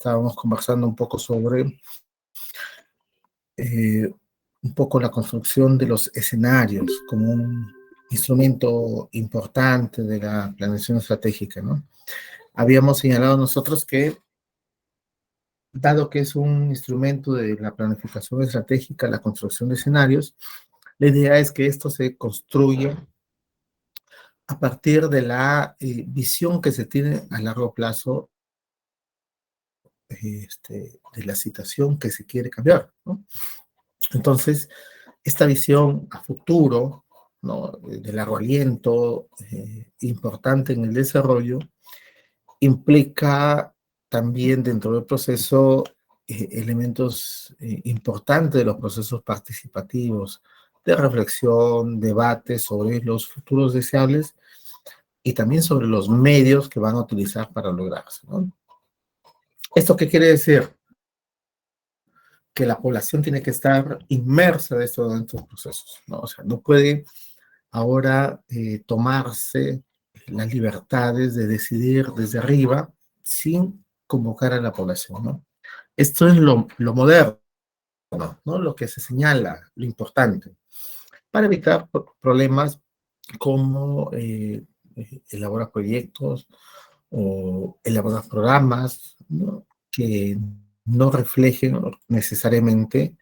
estábamos conversando un poco sobre un poco la construcción de los escenarios como un instrumento importante de la planeación estratégica, ¿no? Habíamos señalado nosotros que, dado que es un instrumento de la planificación estratégica, la construcción de escenarios, la idea es que esto se construya a partir de la visión que se tiene a largo plazo de la situación que se quiere cambiar, ¿no? Entonces, esta visión a futuro, ¿no?, de largo aliento, importante en el desarrollo, implica también dentro del proceso elementos importantes de los procesos participativos, de reflexión, debate sobre los futuros deseables y también sobre los medios que van a utilizar para lograrse, ¿no? ¿Esto qué quiere decir? Que la población tiene que estar inmersa de estos procesos, ¿no? O sea, no puede ahora tomarse las libertades de decidir desde arriba sin convocar a la población, ¿no? Esto es lo moderno, ¿no? Lo que se señala, lo importante, para evitar problemas como elaborar proyectos o elaborar programas, ¿no?, que no reflejen necesariamente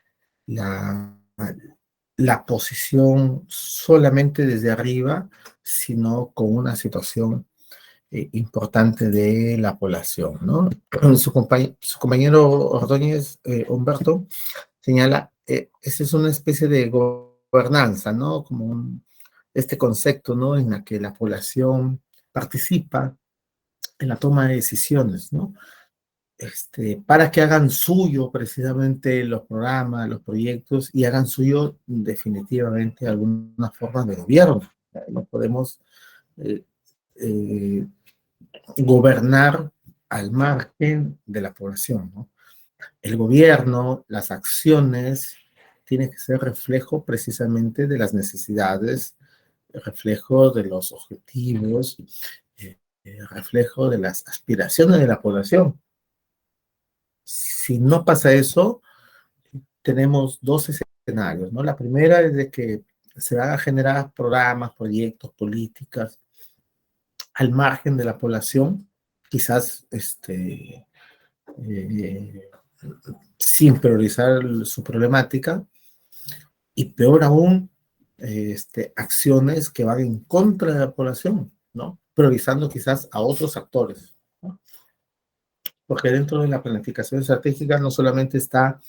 la, la posición solamente desde arriba, sino con una situación importante de la población, ¿no? Su compañero Ordóñez, Humberto, señala, esa es una especie de gobernanza, ¿no? Como este concepto, ¿no?, en la que la población participa en la toma de decisiones, ¿no? Para que hagan suyo precisamente los programas, los proyectos, y hagan suyo definitivamente alguna forma de gobierno. No podemos eh, eh, gobernar al margen de la población, ¿no? El gobierno, las acciones, tienen que ser reflejo precisamente de las necesidades, reflejo de los objetivos, reflejo de las aspiraciones de la población. Si no pasa eso, tenemos dos escenarios, ¿no? La primera es de que se van a generar programas, proyectos, políticas al margen de la población, quizás eh, sin priorizar su problemática, y peor aún, acciones que van en contra de la población, ¿no? Priorizando quizás a otros actores, ¿no? Porque dentro de la planificación estratégica no solamente está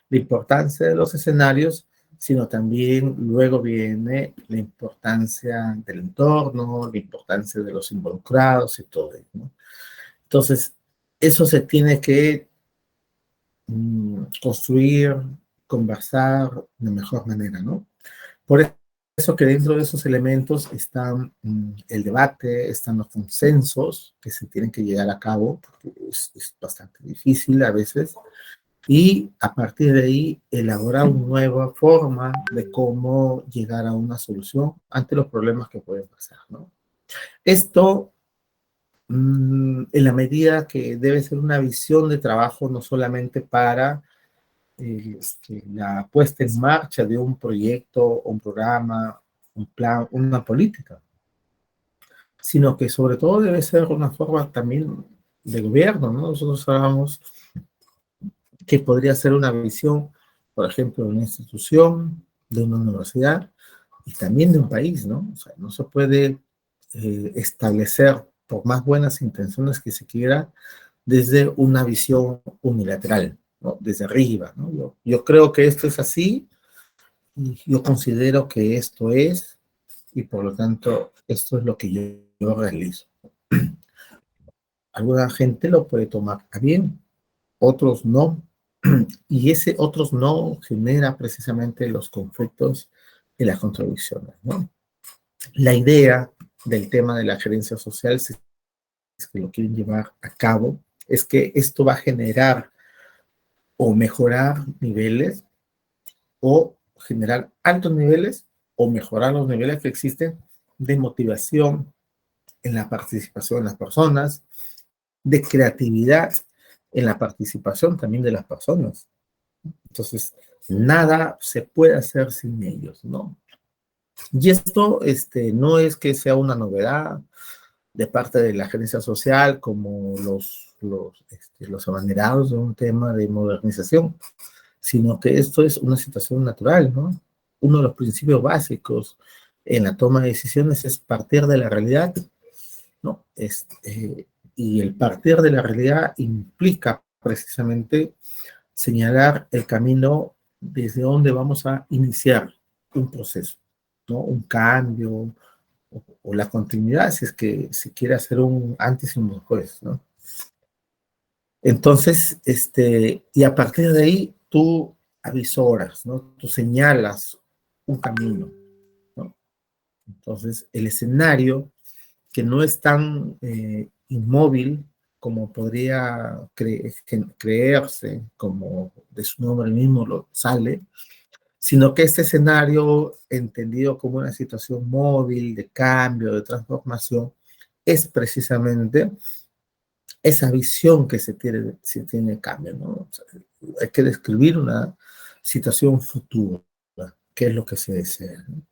la importancia de los escenarios, sino también luego viene la importancia del entorno, la importancia de los involucrados y todo ello, ¿no? Entonces, eso se tiene que construir, conversar de mejor manera, ¿no? Por eso que dentro de esos elementos están el debate, están los consensos que se tienen que llegar a cabo, porque es bastante difícil a veces, y a partir de ahí elaborar una nueva forma de cómo llegar a una solución ante los problemas que pueden pasar, ¿no? Esto, en la medida que debe ser una visión de trabajo no solamente para la puesta en marcha de un proyecto, un programa, un plan, una política, sino que sobre todo debe ser una forma también de gobierno, ¿no? Nosotros hablamos que podría ser una visión, por ejemplo, de una institución, de una universidad y también de un país, ¿no? O sea, no se puede establecer, por más buenas intenciones que se quiera, desde una visión unilateral, ¿no? Desde arriba, ¿no? Yo creo que esto es así, y yo considero que esto es, y por lo tanto, esto es lo que yo realizo. Alguna gente lo puede tomar a bien, otros no, y ese otros no genera precisamente los conflictos y las contradicciones, ¿no? La idea del tema de la gerencia social, si es que lo quieren llevar a cabo, es que esto va a generar o mejorar niveles, o generar altos niveles, o mejorar los niveles que existen de motivación en la participación de las personas, de creatividad en la participación también de las personas. Entonces, nada se puede hacer sin ellos, ¿no? Y esto no es que sea una novedad de parte de la gerencia social como los abanderados de un tema de modernización, sino que esto es una situación natural, ¿no? Uno de los principios básicos en la toma de decisiones es partir de la realidad, ¿no? Y el partir de la realidad implica precisamente señalar el camino desde donde vamos a iniciar un proceso, ¿no? Un cambio o la continuidad, si es que se quiere hacer un antes y un después, ¿no? Entonces, y a partir de ahí, tú avisoras, ¿no? Tú señalas un camino, ¿no? Entonces, el escenario, que no es tan inmóvil como podría creerse, como de su nombre mismo lo sale, sino que este escenario, entendido como una situación móvil, de cambio, de transformación, es precisamente esa visión que se tiene de cambio, ¿no? O sea, hay que describir una situación futura, qué es lo que se desea, ¿no?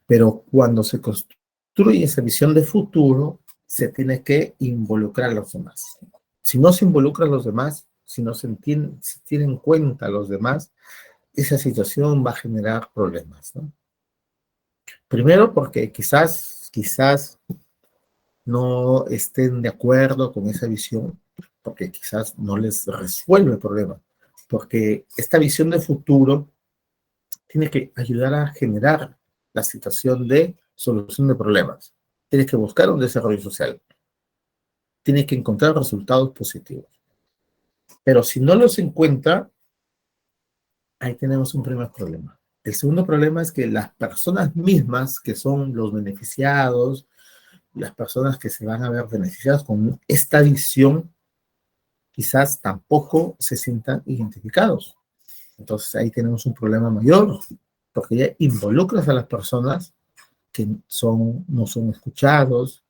Pero cuando se construye esa visión de futuro, se tiene que involucrar a los demás. Si no se involucran a los demás, si no se entiende, si tienen en cuenta a los demás, esa situación va a generar problemas, ¿no? Primero porque quizás no estén de acuerdo con esa visión, porque quizás no les resuelve el problema, porque esta visión de futuro tiene que ayudar a generar la situación de solución de problemas. Tiene que buscar un desarrollo social, tiene que encontrar resultados positivos. Pero si no los encuentra, ahí tenemos un primer problema. El segundo problema es que las personas mismas, que son los beneficiados, las personas que se van a ver beneficiadas con esta visión, quizás tampoco se sientan identificados. Entonces ahí tenemos un problema mayor, porque ya involucras a las personas que no son escuchados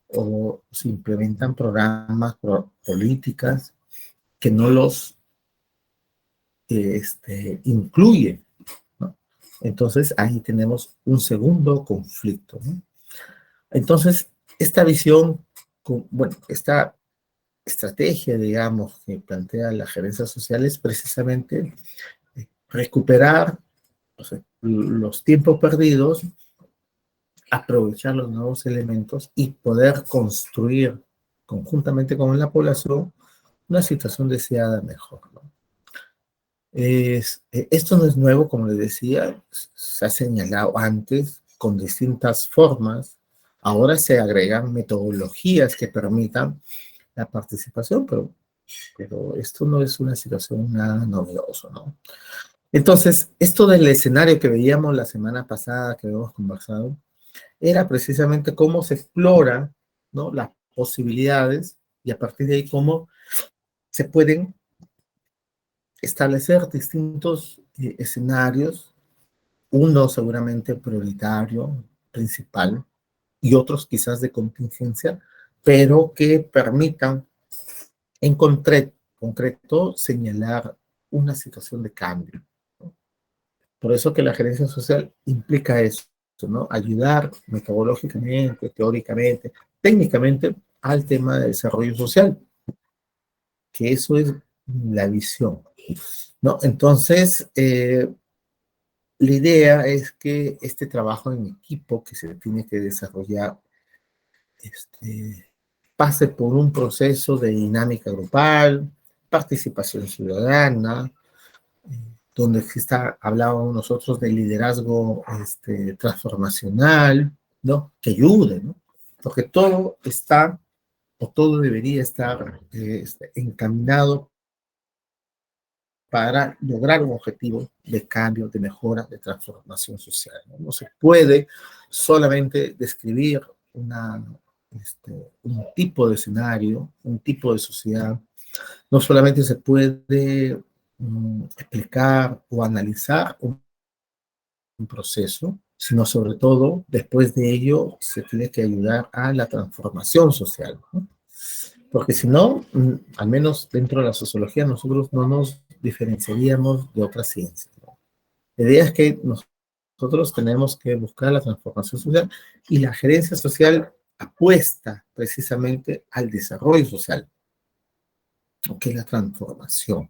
o se implementan programas, políticas que no los incluyen, ¿no? Entonces ahí tenemos un segundo conflicto, ¿no? Entonces, esta visión, bueno, esta estrategia, digamos, que plantea la gerencia social es precisamente recuperar, o sea, los tiempos perdidos, aprovechar los nuevos elementos y poder construir conjuntamente con la población una situación deseada mejor, ¿no? Esto no es nuevo, como les decía, se ha señalado antes con distintas formas. Ahora se agregan metodologías que permitan la participación, pero esto no es una situación nada novedosa, ¿no? Entonces, esto del escenario que veíamos la semana pasada, que habíamos conversado, era precisamente cómo se explora, ¿no?, las posibilidades y a partir de ahí cómo se pueden establecer distintos escenarios, uno seguramente prioritario, principal, y otros quizás de contingencia, pero que permitan en concreto señalar una situación de cambio, ¿no? Por eso que la gerencia social implica eso, ¿no? Ayudar metodológicamente, teóricamente, técnicamente al tema de desarrollo social, que eso es la visión, ¿no? Entonces, la idea es que este trabajo en equipo que se tiene que desarrollar pase por un proceso de dinámica grupal, participación ciudadana, donde exista, hablábamos nosotros de liderazgo transformacional, ¿no? Que ayude, ¿no? Porque todo está, o todo debería estar encaminado para lograr un objetivo de cambio, de mejora, de transformación social, ¿no? No se puede solamente describir un tipo de escenario, un tipo de sociedad. No solamente se puede explicar o analizar un proceso, sino sobre todo, después de ello, se tiene que ayudar a la transformación social, ¿no? Porque si no, al menos dentro de la sociología, nosotros no nos diferenciaríamos de otras ciencias, ¿no? La idea es que nosotros tenemos que buscar la transformación social y la gerencia social apuesta precisamente al desarrollo social, ¿no? Que es la transformación,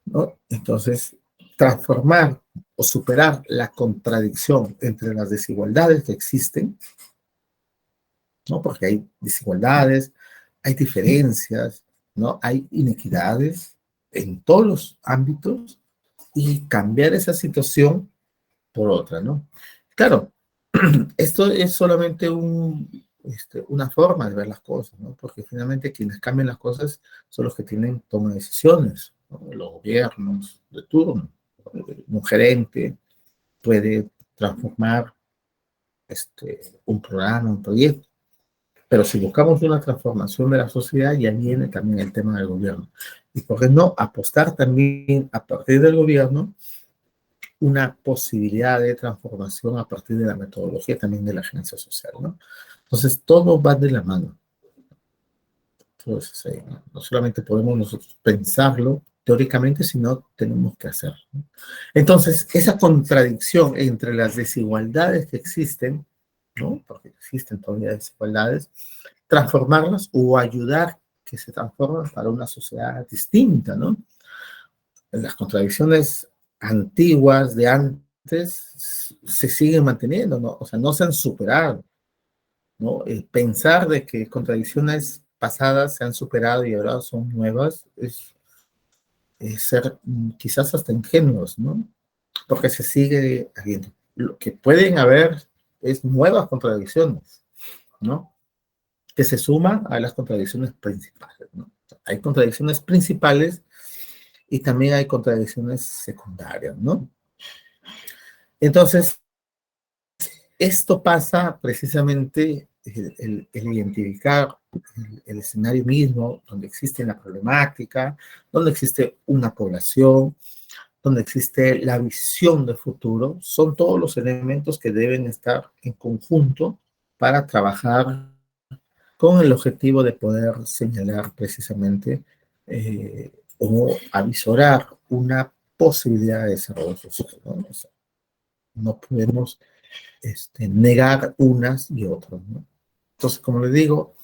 ¿no? Entonces, transformar o superar la contradicción entre las desigualdades que existen, ¿no? Porque hay desigualdades, hay diferencias, ¿no? Hay inequidades en todos los ámbitos y cambiar esa situación por otra, ¿no? Claro, esto es solamente una forma de ver las cosas, ¿no? Porque finalmente quienes cambian las cosas son los que tienen toma de decisiones, ¿no? Los gobiernos de turno. Un gerente puede transformar un programa, un proyecto. Pero si buscamos una transformación de la sociedad, ya viene también el tema del gobierno. Y por qué no apostar también a partir del gobierno una posibilidad de transformación a partir de la metodología también de la agencia social, ¿no? Entonces, todo va de la mano. Entonces, no solamente podemos nosotros pensarlo teóricamente, sino tenemos que hacerlo, ¿no? Entonces, esa contradicción entre las desigualdades que existen, ¿no? Porque existen todavía desigualdades, transformarlas o ayudar que se transformen para una sociedad distinta, ¿no? Las contradicciones antiguas de antes se siguen manteniendo, ¿no? O sea, no se han superado, ¿no? El pensar de que contradicciones pasadas se han superado y ahora son nuevas es ser quizás hasta ingenuos, ¿no? Porque se sigue habiendo. Lo que pueden haber es nuevas contradicciones, ¿no? Que se suman a las contradicciones principales, ¿no? Hay contradicciones principales y también hay contradicciones secundarias, ¿no? Entonces, esto pasa precisamente el identificar el escenario mismo, donde existe la problemática, donde existe una población, donde existe la visión de futuro, son todos los elementos que deben estar en conjunto para trabajar con el objetivo de poder señalar precisamente o avisorar una posibilidad de desarrollo social, ¿no? O sea, no podemos negar unas y otras, ¿no? Entonces, como les digo,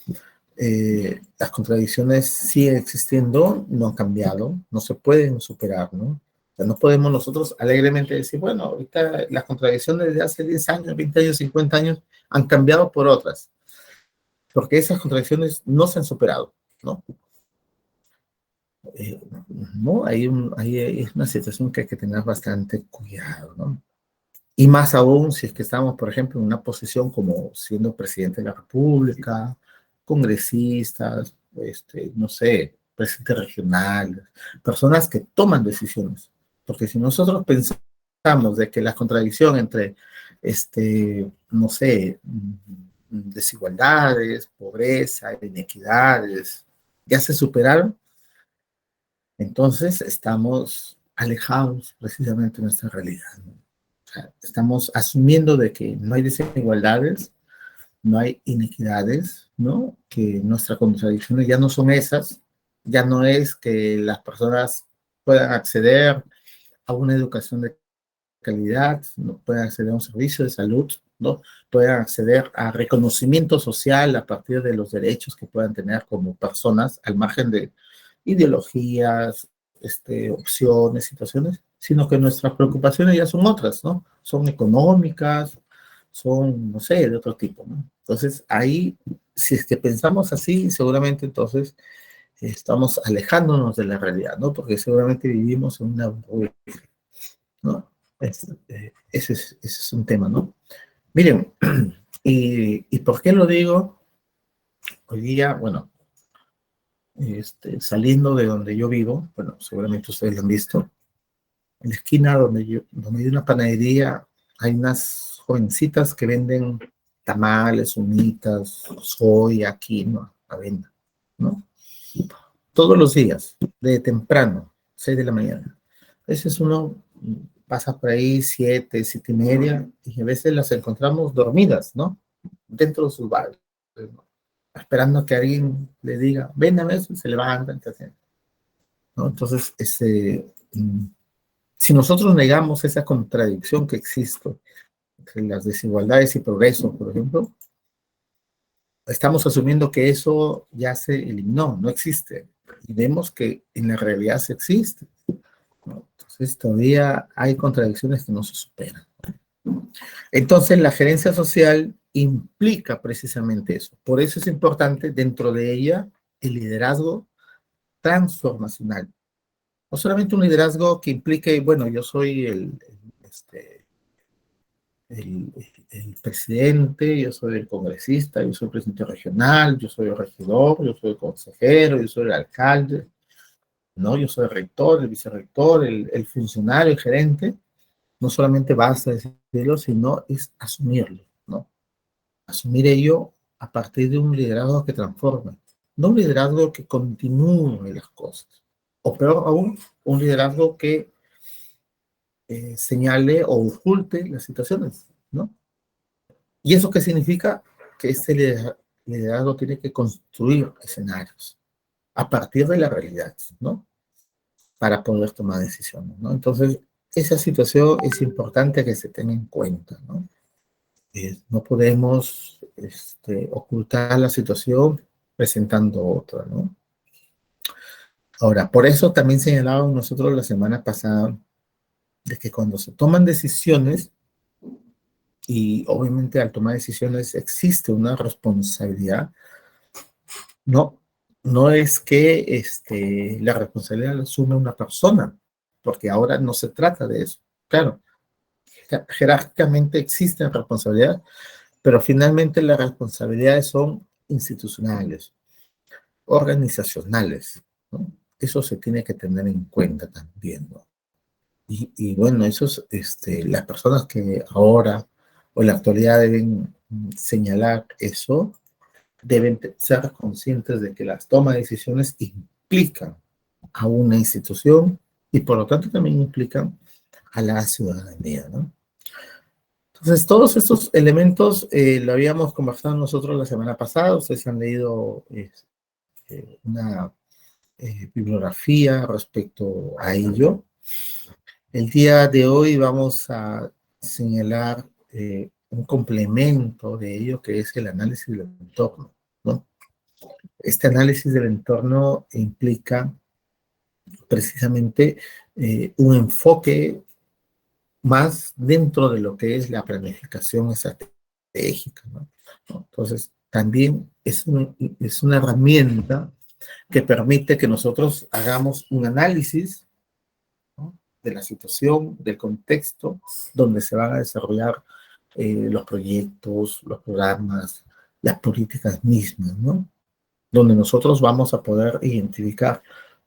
las contradicciones siguen existiendo, no han cambiado, no se pueden superar, ¿no? O sea, no podemos nosotros alegremente decir, bueno, ahorita las contradicciones de hace 10 años, 20 años, 50 años han cambiado por otras, porque esas contradicciones no se han superado, ¿no? ¿No? Ahí es una situación que hay que tener bastante cuidado, ¿no? Y más aún si es que estamos, por ejemplo, en una posición como siendo presidente de la República, congresistas, no sé, presidentes regionales, personas que toman decisiones. Porque si nosotros pensamos de que la contradicción entre, no sé, desigualdades, pobreza, inequidades, ya se superaron, entonces estamos alejados precisamente de nuestra realidad, ¿no? O sea, estamos asumiendo de que no hay desigualdades, no hay inequidades, ¿no? Que nuestras contradicciones ya no son esas, ya no es que las personas puedan acceder a una educación de calidad, no puedan acceder a un servicio de salud, ¿no? Puedan acceder a reconocimiento social a partir de los derechos que puedan tener como personas al margen de ideologías, opciones, situaciones, sino que nuestras preocupaciones ya son otras, ¿no? Son económicas, son, no sé, de otro tipo, ¿no? Entonces, ahí, si es que pensamos así, seguramente entonces estamos alejándonos de la realidad, ¿no? Porque seguramente vivimos en una burbuja, ¿no? Ese es un tema, ¿no? Miren, y por qué lo digo? Hoy día, bueno, saliendo de donde yo vivo, bueno, seguramente ustedes lo han visto, en la esquina donde hay una panadería, hay unas jovencitas que venden tamales, humitas, soy aquí, ¿no? A venda, ¿no? Todos los días, de temprano, 6 de la mañana. A veces uno pasa por ahí 7, 7:30, y a veces las encontramos dormidas, ¿no? Dentro de sus bares, ¿no? esperando que alguien le diga, ven a ver, se levanta, ¿no? Entonces, si nosotros negamos esa contradicción que existe entre las desigualdades y progreso, por ejemplo, estamos asumiendo que eso ya se eliminó, no existe. Y vemos que en la realidad sí existe, ¿no? Entonces, todavía hay contradicciones que no se superan. Entonces, la gerencia social implica precisamente eso. Por eso es importante dentro de ella el liderazgo transformacional. No solamente un liderazgo que implique, bueno, yo soy el, el presidente, yo soy el congresista, yo soy el presidente regional, yo soy el regidor, yo soy el consejero, yo soy el alcalde, ¿no? Yo soy el rector, el vicerrector, el funcionario, el gerente. No solamente basta decirlo, sino es asumirlo, ¿no? Asumir ello a partir de un liderazgo que transforme, no un liderazgo que continúe las cosas, o peor aún, un liderazgo que señale o oculte las situaciones, ¿no? ¿Y eso qué significa? Que este liderazgo tiene que construir escenarios a partir de la realidad, ¿no? Para poder tomar decisiones, ¿no? Entonces, esa situación es importante que se tenga en cuenta, ¿no? No podemos ocultar la situación presentando otra, ¿no? Ahora, por eso también señalábamos nosotros la semana pasada de que cuando se toman decisiones, y obviamente al tomar decisiones existe una responsabilidad, no, no es que la responsabilidad la asume una persona, porque ahora no se trata de eso. Claro, jerárquicamente existen responsabilidades, pero finalmente las responsabilidades son institucionales, organizacionales, ¿no? Eso se tiene que tener en cuenta también, ¿no? Y bueno, las personas que ahora o en la actualidad deben señalar eso, deben ser conscientes de que las tomas de decisiones implican a una institución y por lo tanto también implican a la ciudadanía, ¿no? Entonces, todos estos elementos lo habíamos conversado nosotros la semana pasada. Ustedes han leído una bibliografía respecto a ello. El día de hoy vamos a señalar un complemento de ello, que es el análisis del entorno, ¿no? Este análisis del entorno implica precisamente un enfoque más dentro de lo que es la planificación estratégica, ¿no? Entonces, también es una herramienta que permite que nosotros hagamos un análisis, ¿no?, de la situación, del contexto donde se van a desarrollar los proyectos, los programas, las políticas mismas, ¿no? Donde nosotros vamos a poder identificar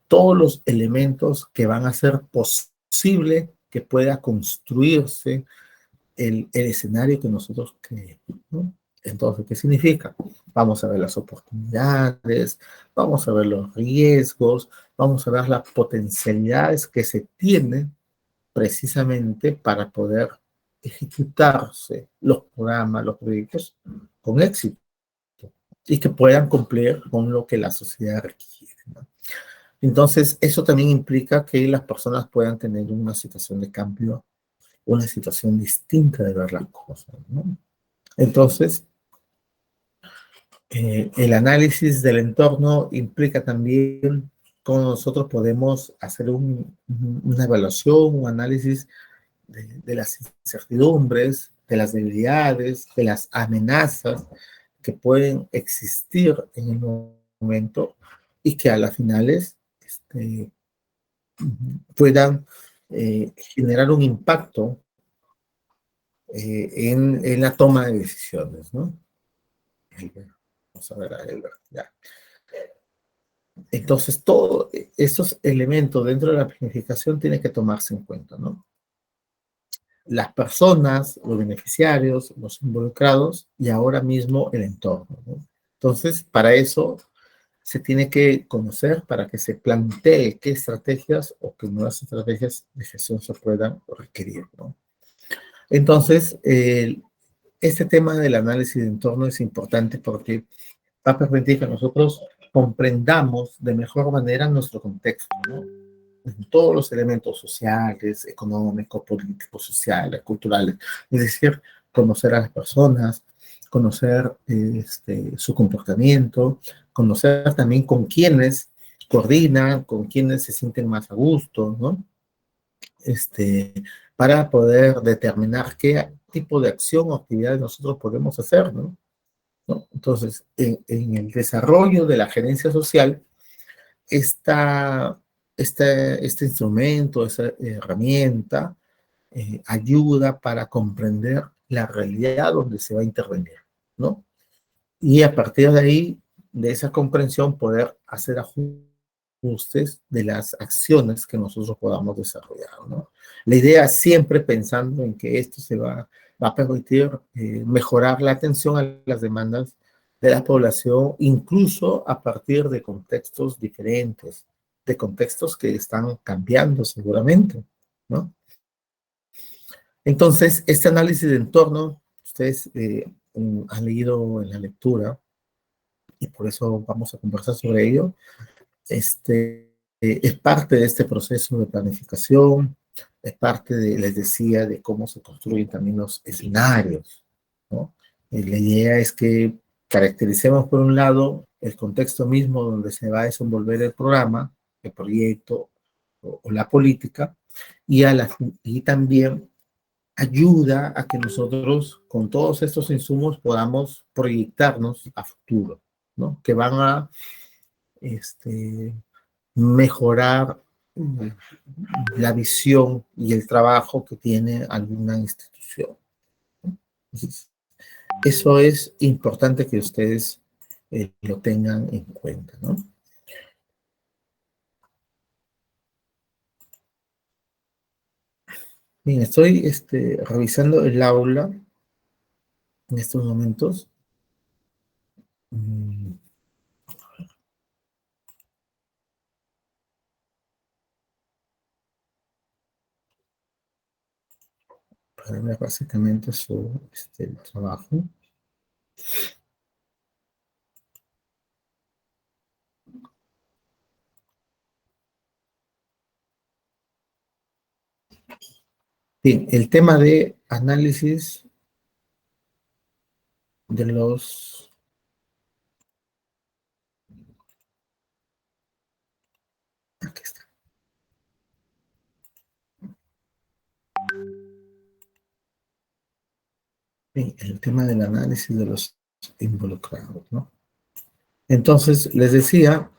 todos los elementos que van a hacer posible que pueda construirse el escenario que nosotros creemos, ¿no? Entonces, ¿qué significa? Vamos a ver las oportunidades, vamos a ver los riesgos, vamos a ver las potencialidades que se tienen precisamente para poder ejecutarse los programas, los proyectos con éxito y que puedan cumplir con lo que la sociedad requiere, ¿no? Entonces, eso también implica que las personas puedan tener una situación de cambio, una situación distinta de ver las cosas, ¿no? Entonces, el análisis del entorno implica también cómo nosotros podemos hacer una evaluación, un análisis de las incertidumbres, de las debilidades, de las amenazas que pueden existir en el momento y que a las finales puedan generar un impacto en la toma de decisiones, ¿no? Vamos a ver, ya. Entonces, todos estos elementos dentro de la planificación tienen que tomarse en cuenta, ¿no? Las personas, los beneficiarios, los involucrados y ahora mismo el entorno, ¿no? Entonces, para eso se tiene que conocer, para que se plantee qué estrategias o qué nuevas estrategias de gestión se puedan requerir, ¿no? Entonces, este tema del análisis de entorno es importante porque va a permitir que nosotros comprendamos de mejor manera nuestro contexto, ¿no? Todos los elementos sociales, económicos, políticos, sociales, culturales, es decir, conocer a las personas, conocer su comportamiento, conocer también con quiénes coordinan, con quiénes se sienten más a gusto, ¿no? Este, para poder determinar qué tipo de acción o actividades nosotros podemos hacer, ¿no? ¿No? Entonces, en el desarrollo de la gerencia social, esta, este instrumento, esa herramienta, ayuda para comprender la realidad donde se va a intervenir, ¿no? Y a partir de ahí, de esa comprensión, poder hacer ajustes de las acciones que nosotros podamos desarrollar, ¿no? La idea siempre pensando en que esto va a permitir mejorar la atención a las demandas de la población, incluso a partir de contextos diferentes, de contextos que están cambiando seguramente, ¿no? Entonces, este análisis de entorno, ustedes han leído en la lectura, y por eso vamos a conversar sobre ello, es parte de este proceso de planificación, es parte de, les decía, de cómo se construyen también los escenarios, ¿no? La idea es que caractericemos por un lado el contexto mismo donde se va a desenvolver el programa, el proyecto o la política, y, y también ayuda a que nosotros con todos estos insumos podamos proyectarnos a futuro, ¿no? Que van a este, mejorar la visión y el trabajo que tiene alguna institución. Entonces, eso es importante que ustedes lo tengan en cuenta, ¿no? Bien, estoy revisando el aula en estos momentos. Mm, para ver básicamente su trabajo. Bien, el tema de análisis de los... Aquí está. Bien, el tema del análisis de los involucrados, ¿no? Entonces, les decía,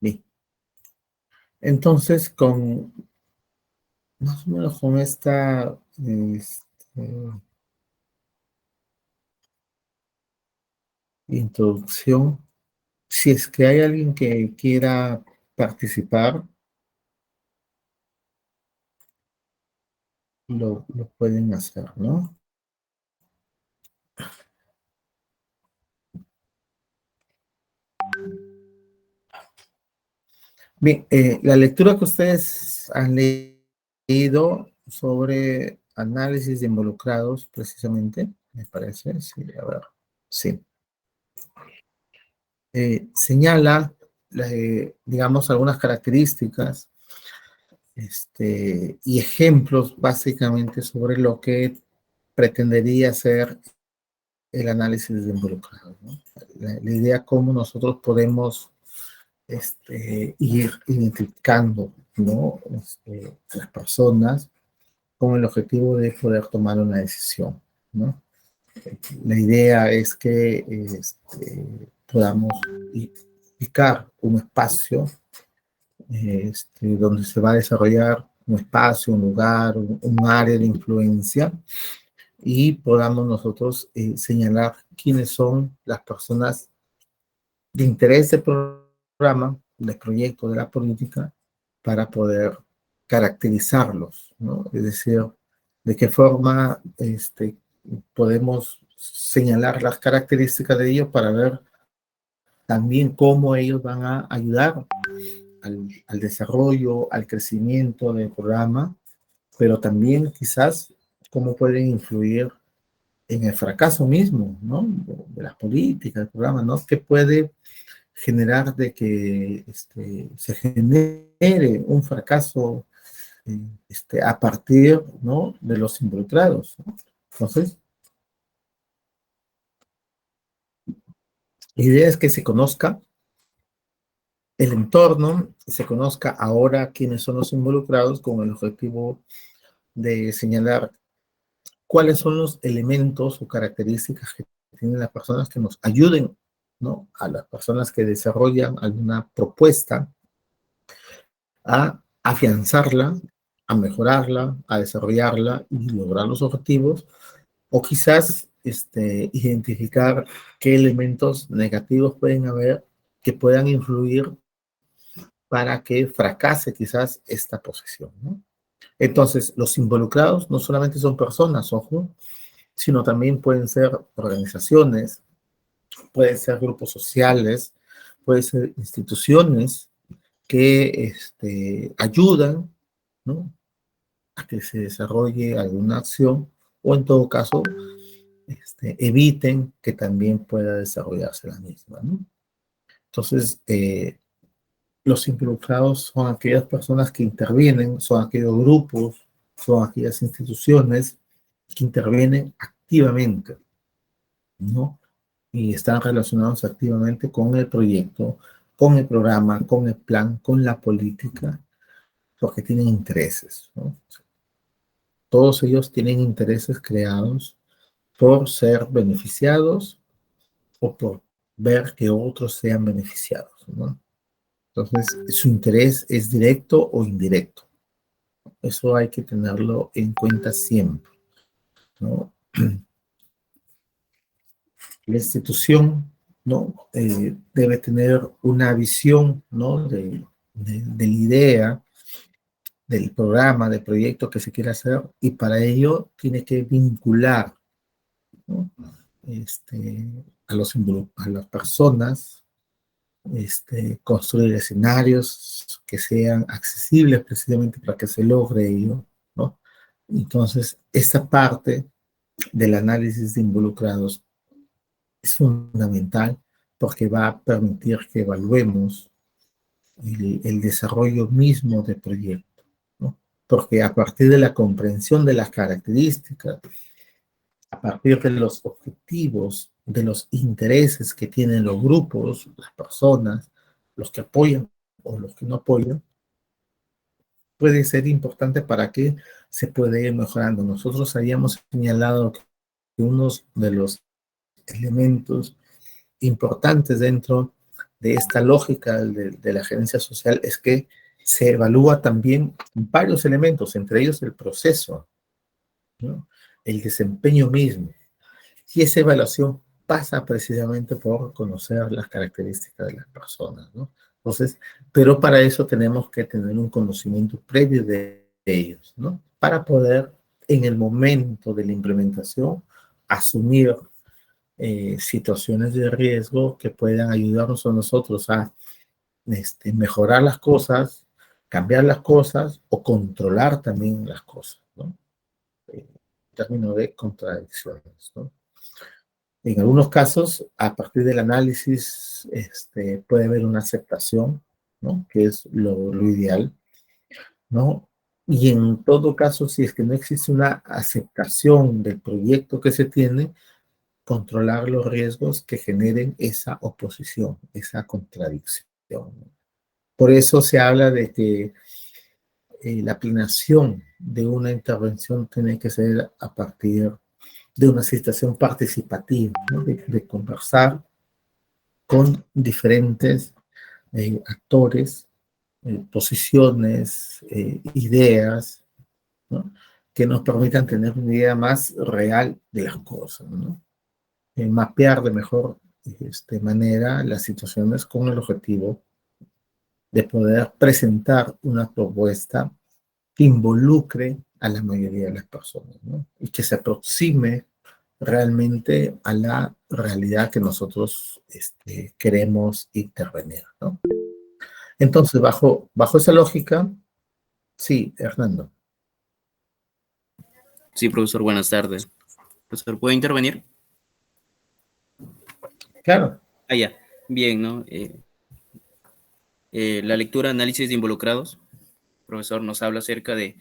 bien, entonces más o menos con esta introducción, si es que hay alguien que quiera participar, lo pueden hacer, ¿no? Bien, la lectura que ustedes han leído sobre análisis de involucrados, precisamente, me parece, sí, a ver, sí. Señala, digamos, algunas características y ejemplos básicamente sobre lo que pretendería ser el análisis de involucrados, ¿no? La idea cómo nosotros podemos ir identificando, ¿no? Las personas con el objetivo de poder tomar una decisión, ¿no? La idea es que podamos identificar un espacio donde se va a desarrollar un espacio, un lugar, un área de influencia, y podamos nosotros señalar quiénes son las personas de interés del programa, del proyecto, de la política, para poder caracterizarlos, ¿no? Es decir, de qué forma podemos señalar las características de ellos para ver también cómo ellos van a ayudar al desarrollo, al crecimiento del programa, pero también quizás cómo pueden influir en el fracaso mismo, ¿no? De las políticas, del programa, ¿no? ¿Qué puede generar de que se genere un fracaso a partir, ¿no?, de los involucrados, ¿no? Entonces, la idea es que se conozca el entorno, se conozca ahora quiénes son los involucrados con el objetivo de señalar cuáles son los elementos o características que tienen las personas que nos ayuden, ¿no?, a las personas que desarrollan alguna propuesta a afianzarla, a mejorarla, a desarrollarla y lograr los objetivos, o quizás identificar qué elementos negativos pueden haber que puedan influir para que fracase quizás esta posición, ¿no? Entonces, los involucrados no solamente son personas, ojo, sino también pueden ser organizaciones, pueden ser grupos sociales, pueden ser instituciones que ayudan, ¿no?, a que se desarrolle alguna acción, o en todo caso, eviten que también pueda desarrollarse la misma, ¿no? Entonces, los involucrados son aquellas personas que intervienen, son aquellos grupos, son aquellas instituciones que intervienen activamente, ¿no? Y están relacionados activamente con el proyecto, con el programa, con el plan, con la política, porque tienen intereses, ¿no? Todos ellos tienen intereses creados por ser beneficiados o por ver que otros sean beneficiados, ¿no? Entonces, su interés es directo o indirecto. Eso hay que tenerlo en cuenta siempre, ¿no? La institución, ¿no?, debe tener una visión, ¿no?, de la idea, del programa, del proyecto que se quiere hacer, y para ello tiene que vincular, ¿no?, a las personas, construir escenarios que sean accesibles precisamente para que se logre ello, ¿no? Entonces, esta parte del análisis de involucrados es fundamental porque va a permitir que evaluemos el desarrollo mismo del proyecto, ¿no? Porque a partir de la comprensión de las características, a partir de los objetivos, de los intereses que tienen los grupos, las personas, los que apoyan o los que no apoyan, puede ser importante para que se pueda ir mejorando. Nosotros habíamos señalado que uno de los elementos importantes dentro de esta lógica de la gerencia social es que se evalúa también varios elementos, entre ellos el proceso, ¿no?, el desempeño mismo. Y esa evaluación pasa precisamente por conocer las características de las personas, ¿no? Entonces, pero para eso tenemos que tener un conocimiento previo de ellos, ¿no? Para poder, en el momento de la implementación, asumir situaciones de riesgo que puedan ayudarnos a nosotros a mejorar las cosas, cambiar las cosas o controlar también las cosas, ¿no? En términos de contradicciones, ¿no? En algunos casos, a partir del análisis, puede haber una aceptación, ¿no?, que es lo ideal, ¿no? Y en todo caso, si es que no existe una aceptación del proyecto que se tiene, controlar los riesgos que generen esa oposición, esa contradicción. Por eso se habla de que la planeación de una intervención tiene que ser a partir de una situación participativa, ¿no?, de conversar con diferentes actores, posiciones, ideas, ¿no? Que nos permitan tener una idea más real de las cosas, ¿no? Mapear de mejor manera las situaciones con el objetivo de poder presentar una propuesta que involucre a la mayoría de las personas, ¿no? Y que se aproxime realmente a la realidad que nosotros queremos intervenir, ¿no? Entonces, bajo esa lógica, sí, Hernando. Sí, profesor, buenas tardes. Profesor, ¿puedo intervenir? Claro. Ya. Bien, ¿no? La lectura, análisis de involucrados, profesor, nos habla acerca de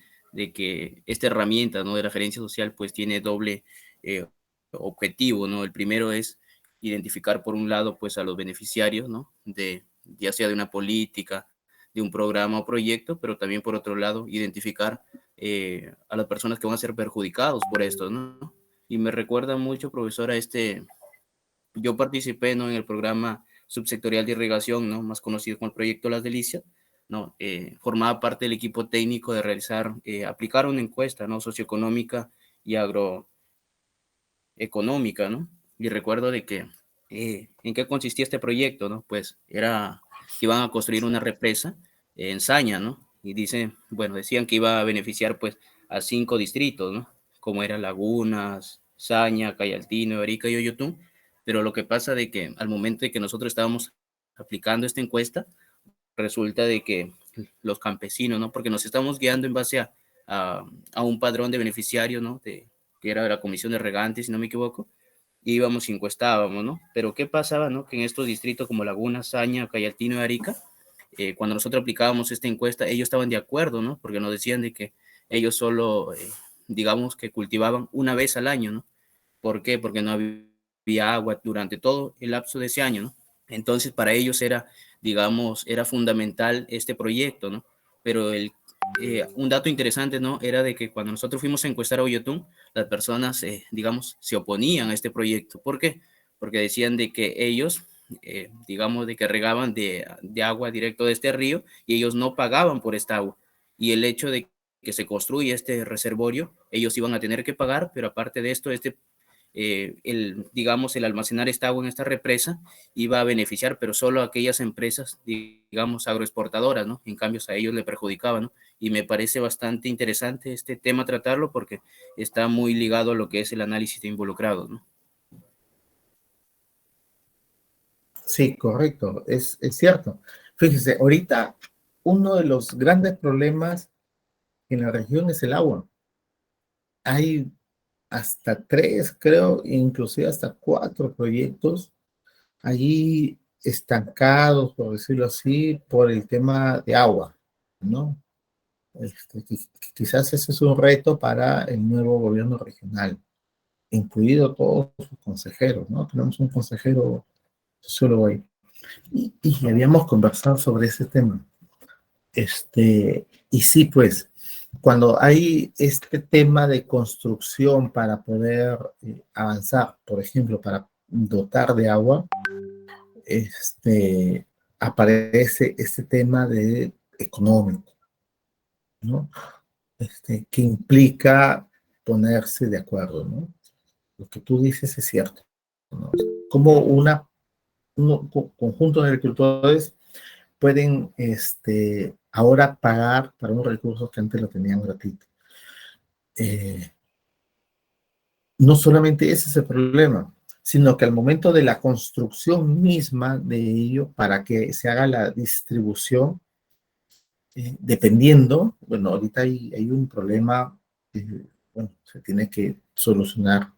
que esta herramienta, ¿no?, de referencia social, pues tiene doble objetivo, ¿no? El primero es identificar, por un lado, pues a los beneficiarios, ¿no?, ya sea de una política, de un programa o proyecto, pero también, por otro lado, identificar a las personas que van a ser perjudicados por esto, ¿no? Y me recuerda mucho, profesor, yo participé, ¿no?, en el programa subsectorial de irrigación, ¿no?, más conocido como el proyecto Las Delicias, ¿no? Formaba parte del equipo técnico de aplicar una encuesta, ¿no?, socioeconómica y agroeconómica, ¿no? Y recuerdo de que, ¿en qué consistía este proyecto, no? Pues era que iban a construir una represa en Saña, ¿no? Y decían que iba a beneficiar, pues, a 5 distritos, ¿no? Como eran Lagunas, Saña, Cayaltino, Arica y Oyotún. Pero lo que pasa de que al momento de que nosotros estábamos aplicando esta encuesta, resulta de que los campesinos, ¿no? Porque nos estamos guiando en base a un padrón de beneficiarios, ¿no? Que era de la Comisión de Regantes, si no me equivoco, y íbamos y encuestábamos, ¿no? Pero ¿qué pasaba, no? Que en estos distritos como Laguna, Saña, Cayaltino y Arica, cuando nosotros aplicábamos esta encuesta, ellos estaban de acuerdo, ¿no? Porque nos decían de que ellos solo, digamos, que cultivaban una vez al año, ¿no? ¿Por qué? Porque no había agua durante todo el lapso de ese año, ¿no? Entonces, para ellos digamos, era fundamental este proyecto, ¿no? Pero un dato interesante, ¿no?, era de que cuando nosotros fuimos a encuestar a Oyotún, las personas, digamos, se oponían a este proyecto. ¿Por qué? Porque decían de que ellos, digamos, de que regaban de agua directo de este río y ellos no pagaban por esta agua. Y el hecho de que se construya este reservorio, ellos iban a tener que pagar, pero aparte de esto, digamos, el almacenar esta agua en esta represa iba a beneficiar, pero solo a aquellas empresas, digamos, agroexportadoras, ¿no? En cambio, a ellos le perjudicaba, ¿no? Y me parece bastante interesante este tema tratarlo porque está muy ligado a lo que es el análisis de involucrados, ¿no? Sí, correcto, es cierto. Fíjese, ahorita uno de los grandes problemas en la región es el agua. Hay hasta 3, creo, inclusive hasta 4 proyectos allí estancados, por decirlo así, por el tema de agua, ¿no? Quizás ese es un reto para el nuevo gobierno regional, incluido todos sus consejeros, ¿no? Tenemos un consejero sociólogo ahí. Y habíamos conversado sobre ese tema. Y sí, pues, cuando hay este tema de construcción para poder avanzar, por ejemplo, para dotar de agua, aparece este tema de económico, ¿no? Que implica ponerse de acuerdo, ¿no? Lo que tú dices es cierto, ¿no? Como un conjunto de agricultores pueden ahora pagar para un recurso que antes lo tenían gratuito. No solamente ese es el problema, sino que al momento de la construcción misma de ello, para que se haga la distribución, dependiendo, bueno, ahorita hay un problema, bueno, se tiene que solucionar.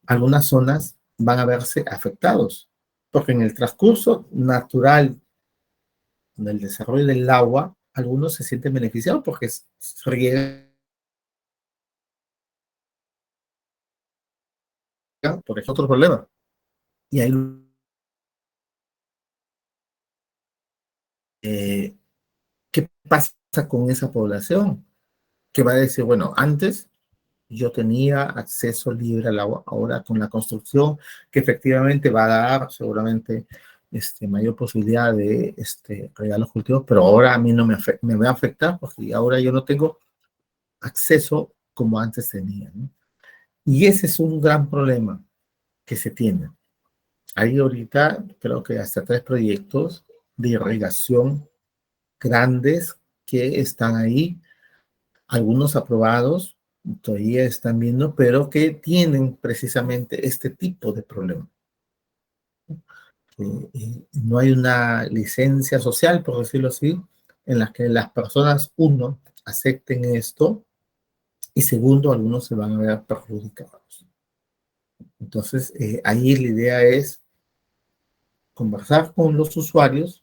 Algunas zonas van a verse afectados, porque en el transcurso natural del desarrollo del agua, algunos se sienten beneficiados porque se riegan, por ejemplo, otro problema. Y ahí, ¿qué pasa con esa población? Que va a decir, bueno, antes yo tenía acceso libre al agua, ahora con la construcción, que efectivamente va a dar seguramente mayor posibilidad de regar los cultivos, pero ahora a mí no me va a afectar porque ahora yo no tengo acceso como antes tenía, ¿no? Y ese es un gran problema que se tiene. Hay ahorita, creo que hasta 3 proyectos de irrigación grandes que están ahí, algunos aprobados, todavía están viendo, pero que tienen precisamente este tipo de problema. No hay una licencia social, por decirlo así, en la que las personas, uno, acepten esto, y segundo, algunos se van a ver perjudicados. Entonces, ahí la idea es conversar con los usuarios,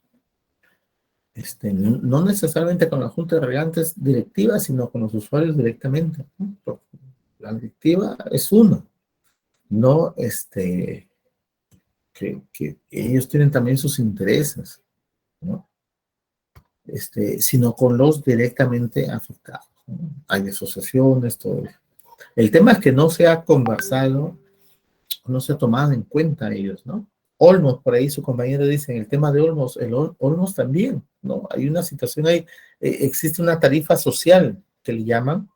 no necesariamente con la junta de regantes directiva, sino con los usuarios directamente, ¿no? Porque la directiva es uno, no que ellos tienen también sus intereses, ¿no? Sino con los directamente afectados, ¿no? Hay asociaciones, todo eso. El tema es que no se ha conversado, no se ha tomado en cuenta ellos, ¿no? Olmos, por ahí su compañero dice, en el tema de Olmos, Olmos también, ¿no? Hay una situación ahí, existe una tarifa social que le llaman,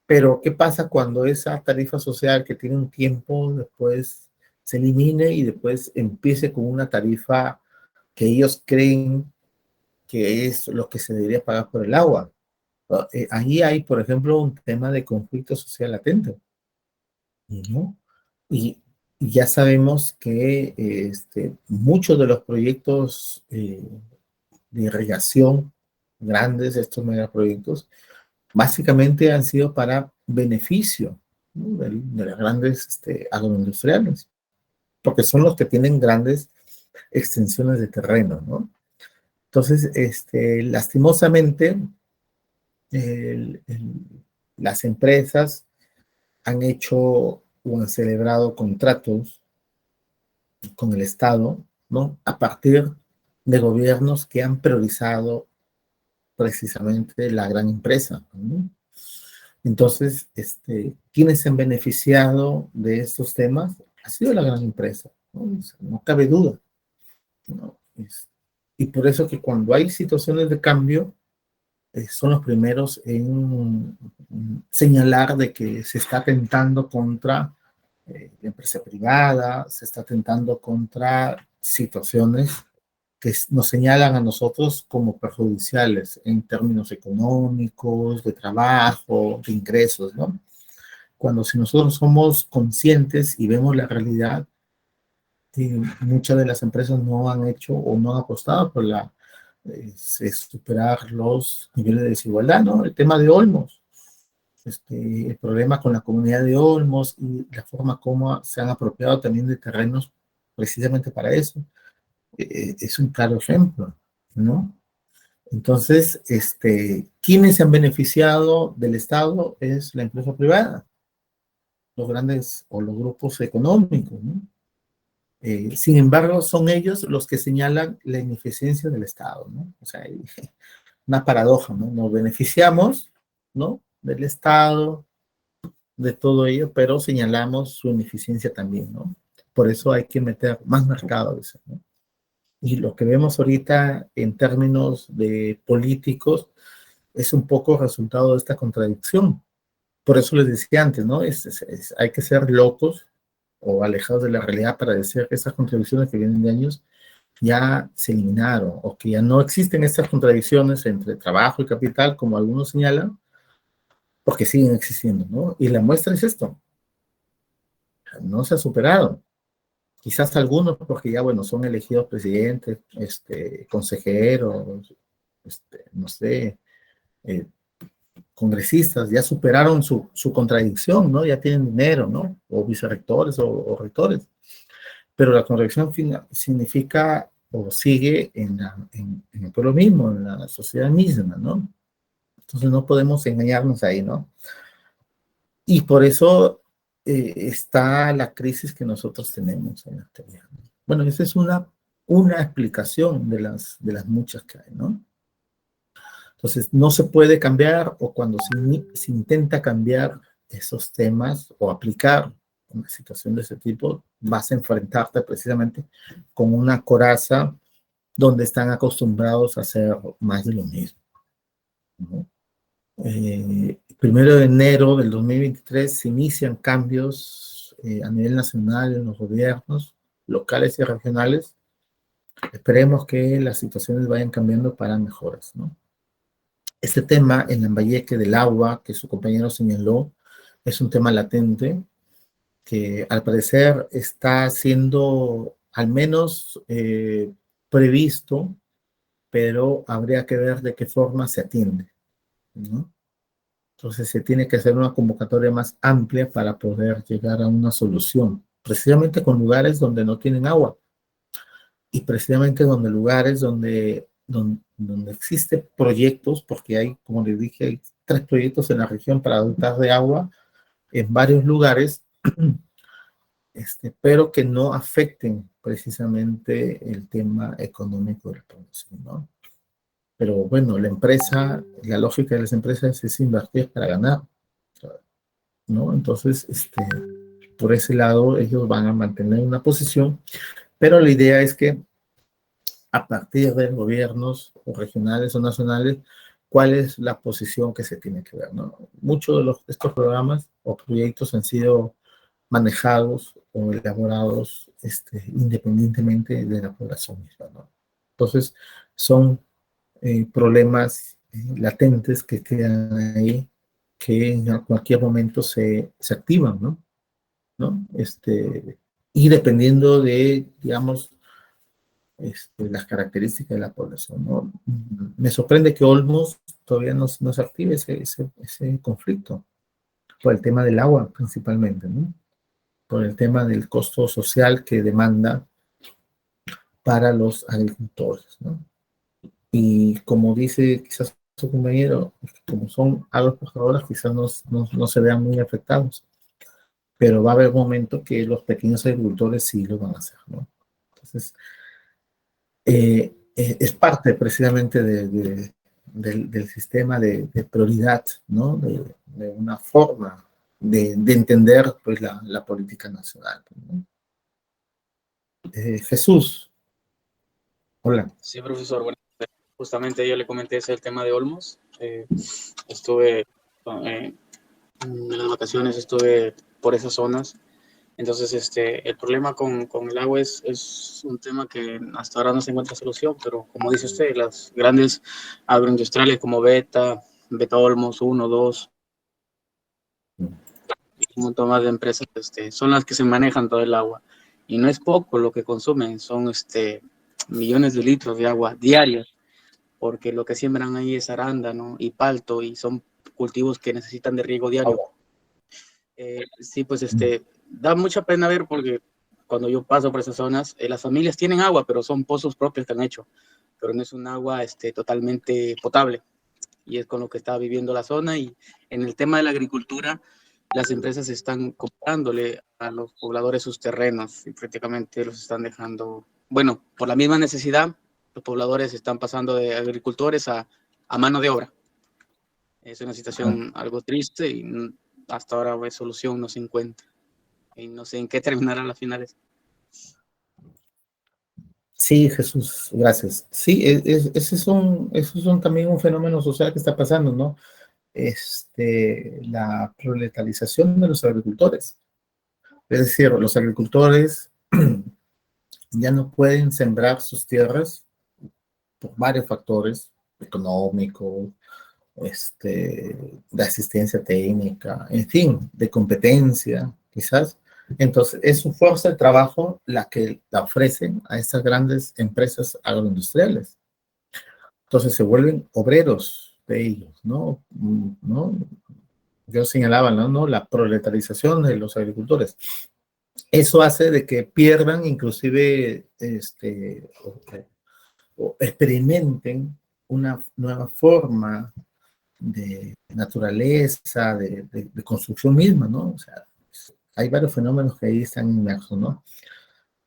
pero ¿qué pasa cuando esa tarifa social que tiene un tiempo después se elimine y después empiece con una tarifa que ellos creen que es lo que se debería pagar por el agua? Ahí hay, por ejemplo, un tema de conflicto social latente, ¿no? Y, y ya sabemos que muchos de los proyectos de irrigación grandes, estos megaproyectos, básicamente han sido para beneficio, ¿no? De las grandes agroindustriales, porque son los que tienen grandes extensiones de terreno, ¿no? Entonces, lastimosamente, el- el- las empresas han hecho o han celebrado contratos con el Estado, ¿no? A partir de gobiernos que han priorizado precisamente la gran empresa, ¿no? Entonces, ¿quiénes se han beneficiado de estos temas? Ha sido la gran empresa, ¿no? O sea, no cabe duda, ¿no? Y por eso que cuando hay situaciones de cambio, son los primeros en señalar de que se está atentando contra la empresa privada, se está atentando contra situaciones que nos señalan a nosotros como perjudiciales en términos económicos, de trabajo, de ingresos, ¿no? Cuando si nosotros somos conscientes y vemos la realidad, muchas de las empresas no han hecho o no han apostado por superar los niveles de desigualdad, ¿no? El tema de Olmos, el problema con la comunidad de Olmos y la forma como se han apropiado también de terrenos precisamente para eso, es un claro ejemplo, ¿no? Entonces, ¿quiénes se han beneficiado del Estado? Es la empresa privada, los grandes o los grupos económicos, ¿no? Sin embargo, son ellos los que señalan la ineficiencia del Estado, ¿no? O sea, hay una paradoja, ¿no? Nos beneficiamos, ¿no? Del Estado, de todo ello, pero señalamos su ineficiencia también, ¿no? Por eso hay que meter más mercado, dice, ¿no? Y lo que vemos ahorita en términos de políticos es un poco resultado de esta contradicción. Por eso les decía antes, ¿no? Hay que ser locos o alejados de la realidad para decir que esas contradicciones que vienen de años ya se eliminaron o que ya no existen estas contradicciones entre trabajo y capital, como algunos señalan, porque siguen existiendo, ¿no? Y la muestra es esto, no se ha superado. Quizás algunos, porque ya, bueno, son elegidos presidentes, consejeros, no sé, eh, congresistas, ya superaron su contradicción, ¿no? Ya tienen dinero, ¿no? O vicerrectores o rectores. Pero la contradicción significa o sigue en el pueblo mismo, en la sociedad misma, ¿no? Entonces no podemos engañarnos ahí, ¿no? Y por eso está la crisis que nosotros tenemos en la actualidad. Bueno, esa es una explicación de las muchas que hay, ¿no? Entonces, no se puede cambiar o cuando se intenta cambiar esos temas o aplicar una situación de ese tipo, vas a enfrentarte precisamente con una coraza donde están acostumbrados a hacer más de lo mismo, ¿no? 1 de enero del 2023 se inician cambios a nivel nacional en los gobiernos locales y regionales. Esperemos que las situaciones vayan cambiando para mejoras, ¿no? Este tema en Lambayeque del agua, que su compañero señaló, es un tema latente que al parecer está siendo al menos previsto, pero habría que ver de qué forma se atiende, ¿no? Entonces se tiene que hacer una convocatoria más amplia para poder llegar a una solución, precisamente con lugares donde no tienen agua y precisamente donde lugares donde existen proyectos, porque hay, como les dije, hay 3 proyectos en la región para dotar de agua en varios lugares, pero que no afecten precisamente el tema económico de la población, ¿no? Pero bueno, la lógica de las empresas es invertir para ganar, ¿no? Entonces, por ese lado, ellos van a mantener una posición, pero la idea es que a partir de gobiernos o regionales o nacionales, cuál es la posición que se tiene que ver, ¿no? Muchos de estos programas o proyectos han sido manejados o elaborados independientemente de la población misma, ¿no? Entonces, son problemas latentes que quedan ahí, que en cualquier momento se activan, ¿no? ¿No? Y dependiendo de, digamos, las características de la población, ¿no? Me sorprende que Olmos todavía no se active ese conflicto, por el tema del agua principalmente, ¿no? Por el tema del costo social que demanda para los agricultores, ¿no? Y como dice quizás su compañero, como son agroexportadoras, quizás no se vean muy afectados, pero va a haber un momento que los pequeños agricultores sí lo van a hacer, ¿no? Entonces, es parte precisamente del sistema de prioridad, ¿no? De una forma de entender pues, la política nacional, ¿no? Jesús, hola. Sí, profesor. Bueno, justamente yo le comenté ese el tema de Olmos. Estuve en las vacaciones, estuve por esas zonas. Entonces, el problema con el agua es un tema que hasta ahora no se encuentra solución, pero como dice usted, las grandes agroindustriales como Beta Olmos 1, 2, y un montón más de empresas, son las que se manejan todo el agua. Y no es poco lo que consumen, son millones de litros de agua diarios, porque lo que siembran ahí es arándano y palto, y son cultivos que necesitan de riego diario. Sí, pues da mucha pena ver, porque cuando yo paso por esas zonas, las familias tienen agua, pero son pozos propios que han hecho, pero no es un agua totalmente potable, y es con lo que está viviendo la zona. Y en el tema de la agricultura, las empresas están comprándole a los pobladores sus terrenos y prácticamente los están dejando, bueno, por la misma necesidad, los pobladores están pasando de agricultores a mano de obra. Es una situación algo triste, y hasta ahora pues, solución no se encuentra. Y no sé en qué terminará las finales. Sí, Jesús, gracias. Sí, esos son también un fenómeno social que está pasando, ¿no? La proletarización de los agricultores. Es decir, los agricultores ya no pueden sembrar sus tierras por varios factores económicos, de asistencia técnica, en fin, de competencia, quizás. Entonces, es su fuerza de trabajo la que la ofrecen a estas grandes empresas agroindustriales. Entonces, se vuelven obreros de ellos, ¿no? ¿No? Yo señalaba, ¿no? La proletarización de los agricultores. Eso hace de que pierdan inclusive o experimenten una nueva forma de naturaleza, de construcción misma, ¿no? O sea, hay varios fenómenos que ahí están inmersos, ¿no?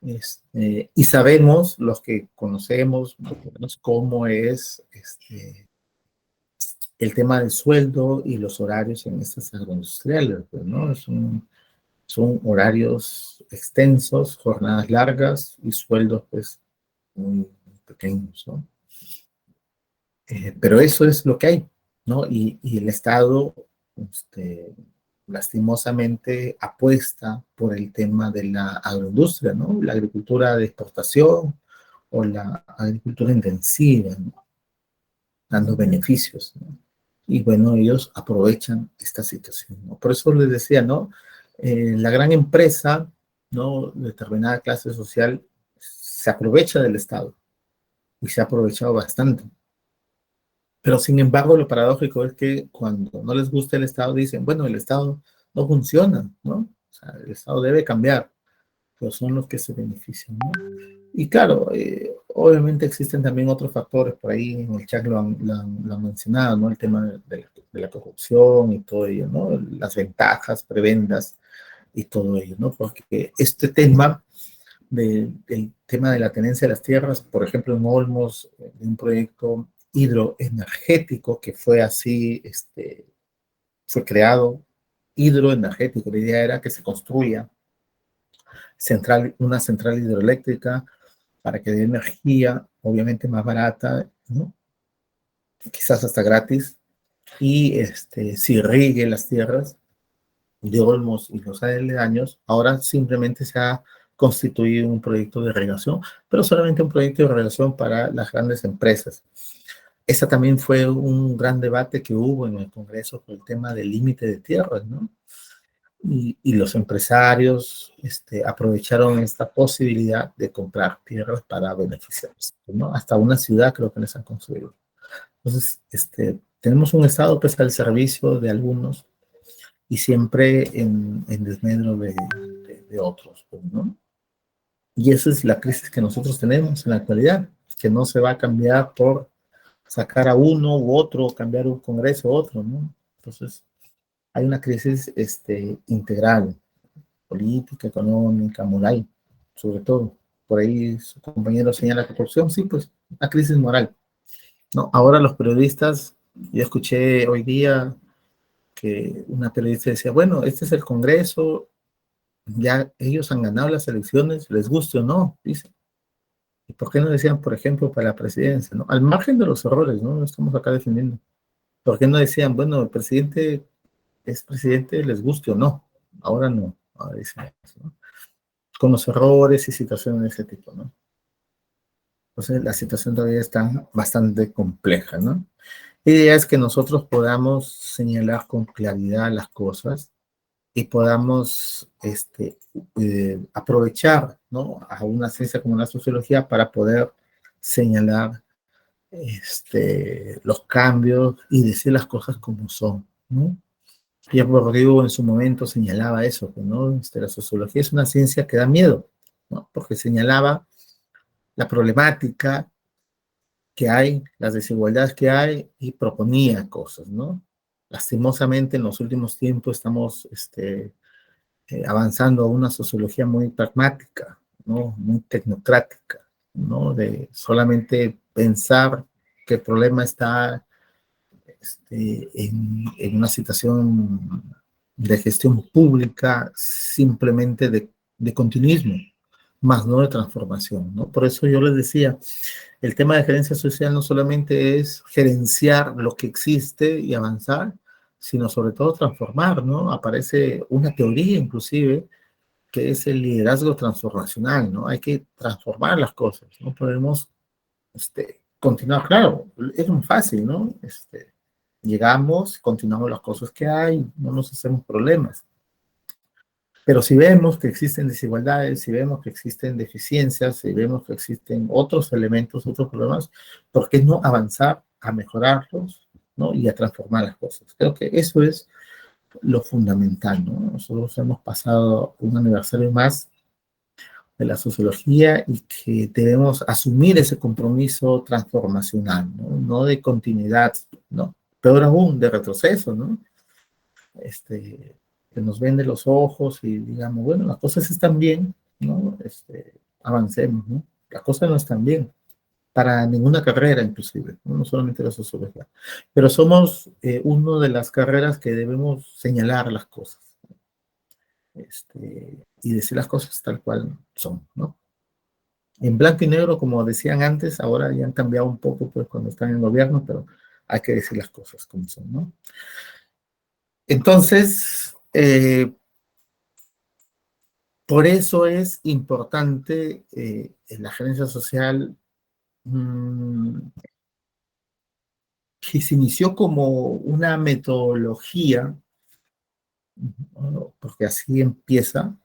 Y sabemos, los que conocemos, más o menos, cómo es el tema del sueldo y los horarios en estas agroindustriales, pues, ¿no? son horarios extensos, jornadas largas y sueldos pues muy pequeños, ¿no? Pero eso es lo que hay, ¿no? Y el Estado, este, lastimosamente, apuesta por el tema de la agroindustria, ¿no? La agricultura de exportación o la agricultura intensiva, ¿no? Dando beneficios, ¿no? Y bueno, ellos aprovechan esta situación, ¿no? Por eso les decía, ¿no? La gran empresa, ¿no? Determinada clase social se aprovecha del Estado y se ha aprovechado bastante. Pero sin embargo, lo paradójico es que cuando no les gusta el Estado, dicen, bueno, el Estado no funciona, ¿no? O sea, el Estado debe cambiar, pero son los que se benefician, ¿no? Y claro, obviamente existen también otros factores, por ahí en el chat lo han mencionado, ¿no? El tema de la corrupción y todo ello, ¿no? Las ventajas, prebendas y todo ello, ¿no? Porque este tema del tema de la tenencia de las tierras, por ejemplo, en Olmos, de un proyecto hidroenergético que fue así, fue creado hidroenergético. La idea era que se construya una central hidroeléctrica para que dé energía, obviamente más barata, ¿no? Quizás hasta gratis, y si irrigue las tierras de Olmos y los aledaños. Ahora simplemente se ha constituido un proyecto de irrigación, pero solamente un proyecto de irrigación para las grandes empresas. Ese también fue un gran debate que hubo en el Congreso por el tema del límite de tierras, ¿no? Y los empresarios aprovecharon esta posibilidad de comprar tierras para beneficiarse, ¿no? Hasta una ciudad creo que les han construido. Entonces, tenemos un Estado pues al servicio de algunos y siempre en desmedro de otros, pues, ¿no? Y esa es la crisis que nosotros tenemos en la actualidad, que no se va a cambiar por sacar a uno u otro, cambiar un Congreso u otro, ¿no? Entonces, hay una crisis integral, política, económica, moral, sobre todo. Por ahí su compañero señala corrupción, sí, pues, una crisis moral, ¿no? Ahora los periodistas, yo escuché hoy día que una periodista decía, bueno, este es el Congreso, ya ellos han ganado las elecciones, les guste o no, dice. ¿Y por qué no decían, por ejemplo, para la presidencia, ¿no? Al margen de los errores, ¿no? Estamos acá defendiendo. ¿Por qué no decían, bueno, el presidente es presidente, les guste o no? Ahora no, ahora dicen eso, ¿no? Con los errores y situaciones de ese tipo, ¿no? Entonces la situación todavía está bastante compleja, ¿no? La idea es que nosotros podamos señalar con claridad las cosas y podamos aprovechar, ¿no? A una ciencia como la sociología para poder señalar los cambios y decir las cosas como son, ¿no? Pierre Bourdieu en su momento señalaba eso, ¿no? La sociología es una ciencia que da miedo, ¿no? Porque señalaba la problemática que hay, las desigualdades que hay y proponía cosas, ¿no? Lastimosamente en los últimos tiempos estamos avanzando a una sociología muy pragmática, ¿no? Muy tecnocrática, ¿no? De solamente pensar que el problema está en una situación de gestión pública simplemente de continuismo, más no de transformación, ¿no? Por eso yo les decía, el tema de gerencia social no solamente es gerenciar lo que existe y avanzar, sino sobre todo transformar, ¿no? Aparece una teoría inclusive que es el liderazgo transformacional, ¿no? Hay que transformar las cosas, no podemos continuar, claro, es muy fácil, ¿no? Llegamos, continuamos las cosas que hay, no nos hacemos problemas. Pero si vemos que existen desigualdades, si vemos que existen deficiencias, si vemos que existen otros elementos, otros problemas, ¿por qué no avanzar a mejorarlos, ¿no? Y a transformar las cosas? Creo que eso es lo fundamental, ¿no? Nosotros hemos pasado un aniversario más de la sociología y que debemos asumir ese compromiso transformacional, ¿no? No de continuidad, ¿no? Peor aún, de retroceso, ¿no? Que nos vende los ojos y digamos, bueno, las cosas están bien, ¿no? Avancemos, ¿no? Las cosas no están bien, para ninguna carrera inclusive, ¿no? No solamente la sociología, pero somos una de las carreras que debemos señalar las cosas. y decir las cosas tal cual son, ¿no? En blanco y negro, como decían antes, ahora ya han cambiado un poco, pues, cuando están en el gobierno, pero hay que decir las cosas como son, ¿no? Entonces, por eso es importante la gerencia social, que se inició como una metodología, ¿no? Porque así empieza,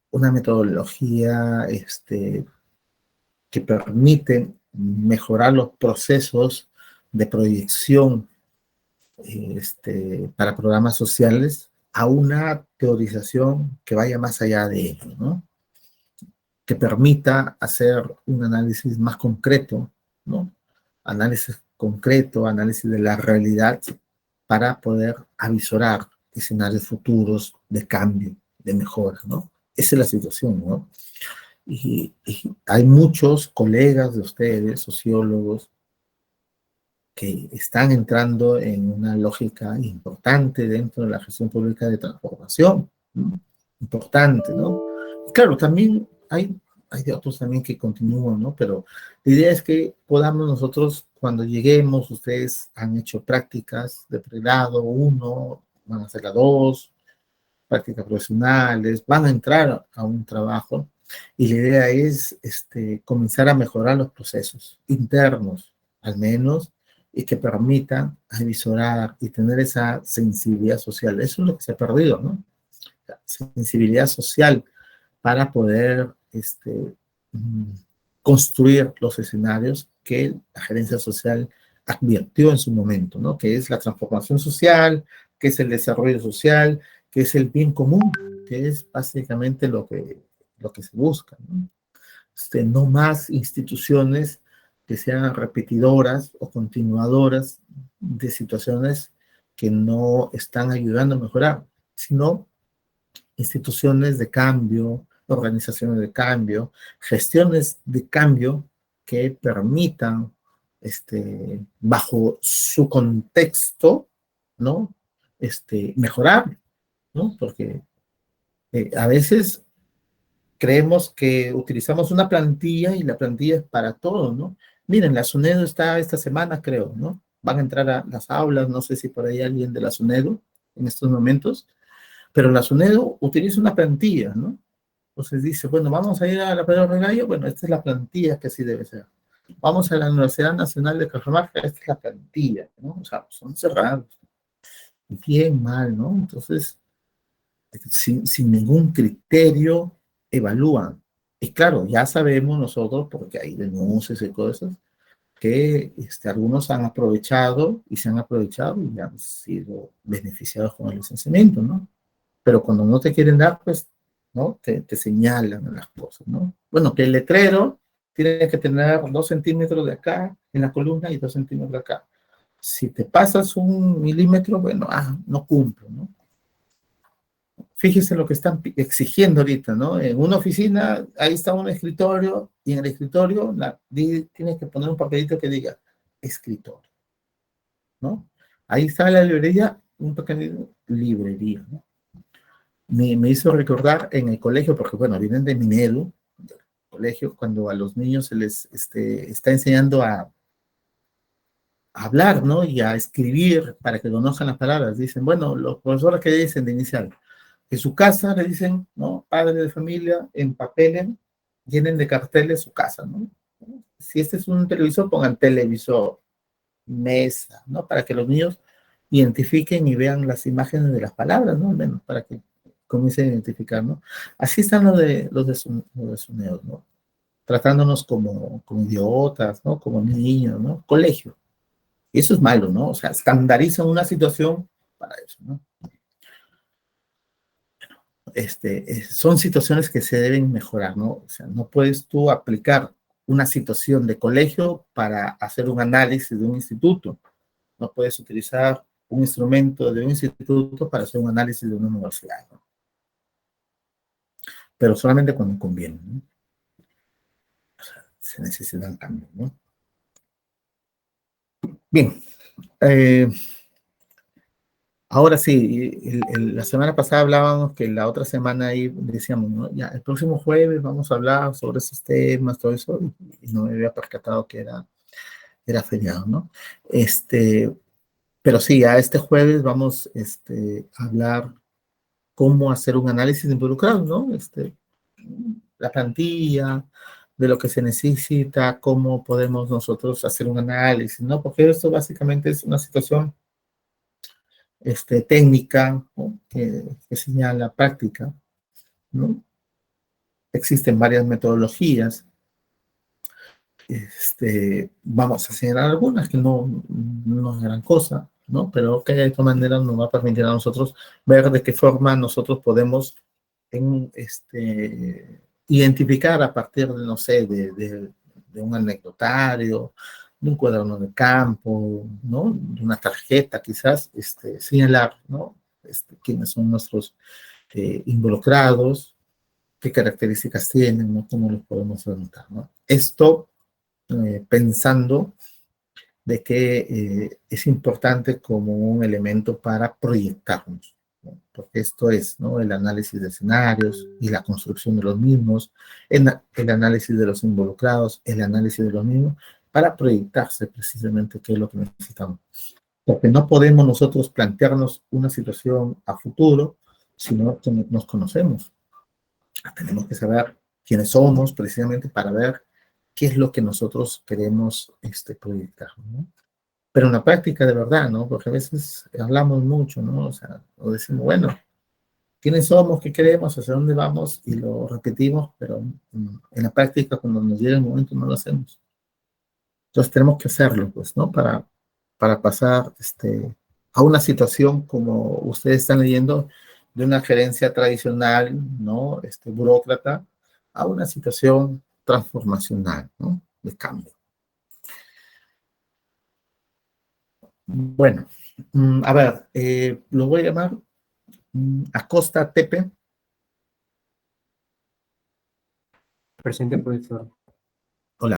una metodología que permite mejorar los procesos de proyección para programas sociales a una teorización que vaya más allá de ello, ¿no? Que permita hacer un análisis más concreto, ¿no? Análisis concreto, análisis de la realidad para poder avisorar escenarios futuros de cambio, de mejora, ¿no? Esa es la situación, ¿no? Y hay muchos colegas de ustedes, sociólogos, que están entrando en una lógica importante dentro de la gestión pública de transformación, ¿no? Importante, ¿no? Y claro, también hay de otros también que continúan, ¿no? Pero la idea es que podamos nosotros, cuando lleguemos, ustedes han hecho prácticas de pregrado 1, van a hacer la 2, prácticas profesionales, van a entrar a un trabajo, y la idea es comenzar a mejorar los procesos internos, al menos, y que permitan avisorar y tener esa sensibilidad social. Eso es lo que se ha perdido, ¿no? La sensibilidad social para poder mm, construir los escenarios que la gerencia social advirtió en su momento, ¿no? Que es la transformación social, que es el desarrollo social, que es el bien común, que es básicamente lo que se busca, ¿no? No más instituciones que sean repetidoras o continuadoras de situaciones que no están ayudando a mejorar, sino instituciones de cambio, organizaciones de cambio, gestiones de cambio que permitan, bajo su contexto, ¿no? Mejorar, ¿no? Porque a veces creemos que utilizamos una plantilla y la plantilla es para todo, ¿no? Miren, la SUNEDU está esta semana, creo, ¿no? Van a entrar a las aulas, no sé si por ahí alguien de la SUNEDU en estos momentos, pero la SUNEDU utiliza una plantilla, ¿no? Entonces dice, bueno, vamos a ir a la Pedro Regallo, bueno, esta es la plantilla que así debe ser. Vamos a la Universidad Nacional de Cajamarca, esta es la plantilla, ¿no? O sea, son cerrados, bien mal, ¿no? Entonces, sin ningún criterio, evalúan. Y claro, ya sabemos nosotros, porque hay denuncias y cosas, que algunos han aprovechado y se han aprovechado y han sido beneficiados con el licenciamiento, ¿no? Pero cuando no te quieren dar, pues, ¿no? Te señalan las cosas, ¿no? Bueno, que el letrero tiene que tener 2 centímetros de acá en la columna y 2 centímetros de acá. Si te pasas 1 milímetro, bueno, no cumplo, ¿no? Fíjese lo que están exigiendo ahorita, ¿no? En una oficina, ahí está un escritorio, y en el escritorio tienes que poner un papelito que diga escritorio, ¿no? Ahí está la librería, un pequeño librería, ¿no? Me hizo recordar en el colegio, porque bueno, vienen de Minedu, del colegio, cuando a los niños se les está enseñando a hablar, ¿no? Y a escribir para que conozcan las palabras. Dicen, bueno, los profesores que dicen de inicial, en su casa le dicen, ¿no? Padres de familia, empapelen, llenen de carteles su casa, ¿no? Si este es un televisor, pongan televisor, mesa, ¿no? Para que los niños identifiquen y vean las imágenes de las palabras, ¿no? Al menos para que comiencen a identificar, ¿no? Así están los de Suneo, ¿no? Tratándonos como idiotas, ¿no? Como niños, ¿no? Colegio. Y eso es malo, ¿no? O sea, estandarizan una situación para eso, ¿no? Son situaciones que se deben mejorar, ¿no? O sea, no puedes tú aplicar una situación de colegio para hacer un análisis de un instituto. No puedes utilizar un instrumento de un instituto para hacer un análisis de una universidad, ¿no? Pero solamente cuando conviene, ¿no? O sea, se necesitan cambios, ¿no? Bien. Ahora sí, la semana pasada hablábamos que la otra semana ahí decíamos, ¿no? Ya, el próximo jueves vamos a hablar sobre esos temas, todo eso, y no me había percatado que era feriado, ¿no? Pero sí, a este jueves vamos a hablar cómo hacer un análisis de involucrados, ¿no? La plantilla, de lo que se necesita, cómo podemos nosotros hacer un análisis, ¿no? Porque esto básicamente es una situación técnica, ¿no? que señala práctica, ¿no? Existen varias metodologías, vamos a señalar algunas que no es gran cosa, ¿no? Pero que de todas maneras nos va a permitir a nosotros ver de qué forma nosotros podemos identificar a partir de, no sé, de un anecdotario, de un cuaderno de campo, ¿no? De una tarjeta, quizás, señalar, ¿no? Quiénes son nuestros involucrados, qué características tienen, ¿no? Cómo los podemos preguntar, ¿no? Esto pensando de que es importante como un elemento para proyectarnos, ¿no? Porque esto es, ¿no? El análisis de escenarios y la construcción de los mismos, el análisis de los involucrados, el análisis de los mismos, para proyectarse precisamente qué es lo que necesitamos. Porque no podemos nosotros plantearnos una situación a futuro si no nos conocemos. Tenemos que saber quiénes somos precisamente para ver qué es lo que nosotros queremos proyectar, ¿no? Pero en la práctica de verdad, ¿no? Porque a veces hablamos mucho, ¿no? O sea, o decimos, bueno, ¿quiénes somos? ¿Qué queremos? ¿Hacia dónde vamos? Y lo repetimos, pero en la práctica, cuando nos llega el momento, no lo hacemos. Entonces tenemos que hacerlo, pues, ¿no? Para pasar a una situación como ustedes están leyendo, de una gerencia tradicional, ¿no? Burócrata, a una situación transformacional, ¿no? De cambio. Bueno, a ver, lo voy a llamar Acosta Tepe. Presente, profesor. Hola.